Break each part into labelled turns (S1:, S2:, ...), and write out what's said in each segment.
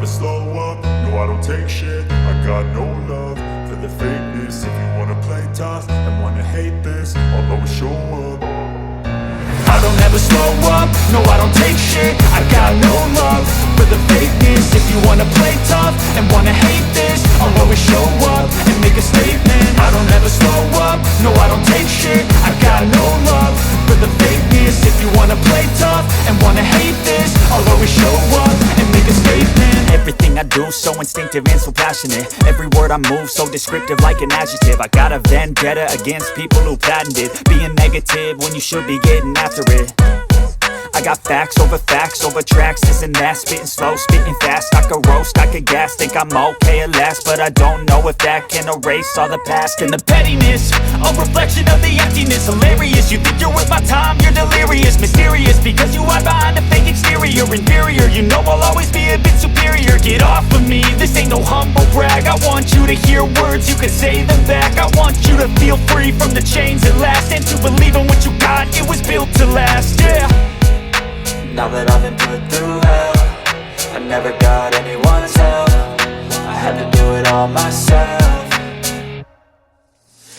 S1: never slow up, no I don't take shit. I got no love for the fakeness. If you wanna play tough and wanna hate this, I'll always show up. I don't ever slow up, no I don't take shit. I got no love for the fakeness. If you wanna play tough and wanna hate this, I'll always show up and make a statement. I don't ever slow up, no I don't take shit. I got no love for the fakeness. If you wanna play tough and wanna hate this, I'll always show up and make a statement.
S2: Everything I do so instinctive and so passionate. Every word I move so descriptive like an adjective. I got a vendetta against people who patented being negative when you should be getting after it. I got facts over tracks, this and that. Spitting slow, spitting fast. I could roast, I could gas. Think I'm okay at last, but I don't know if that can erase all the past. And the pettiness, a reflection of the emptiness. Hilarious, you think you're worth my time, you're delirious. Mysterious, because you hide behind a fake exterior. Inferior, you know I'll always be a bit superior. Get off of me, this ain't no humble brag. I want you to hear words, you can say them back. I want you to feel free from the chains at last, and to believe in what you got, it was built to last, yeah.
S3: Now that I've been put through hell, I never got anyone's help. I had to do it all myself.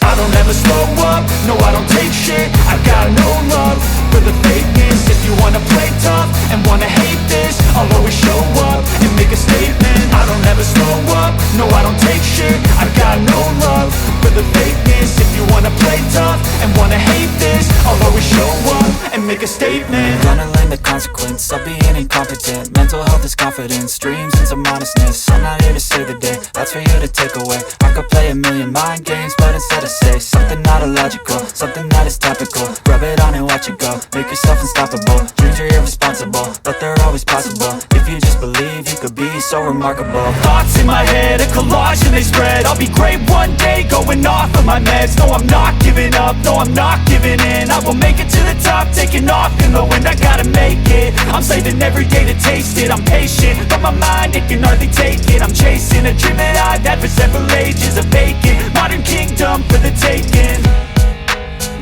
S1: I don't ever slow up, no I don't take shit. I got no love for the fakeness. If you wanna play tough and wanna hate this, I'll always show up and make a statement. I don't ever slow up, no I don't take shit. I got no love for the fakeness. If you wanna play tough and wanna hate this, I'll always show up and make a statement.
S3: Gonna learn the consequence of being incompetent. Mental health is confidence, dreams and some honestness. I'm not here to save the day, that's for you to take away. I could play a million mind games, but instead I say something not illogical, something that is topical. Rub it on and watch it go, make yourself unstoppable. Dreams are irresponsible, but they're always possible. If you just believe, you could be so remarkable.
S2: Thoughts in my head, a collage and they spread. I'll be great one day, going off of my meds. No, I'm not giving up, no, I'm not giving in. I will make it to the top, taking off in the wind. I gotta make it, I'm saving every day to taste it. I'm patient, but my mind, it can hardly take it. I'm chasing a dream that I've had for several ages. A vacant, modern kingdom for the taking.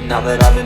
S3: Now that I've been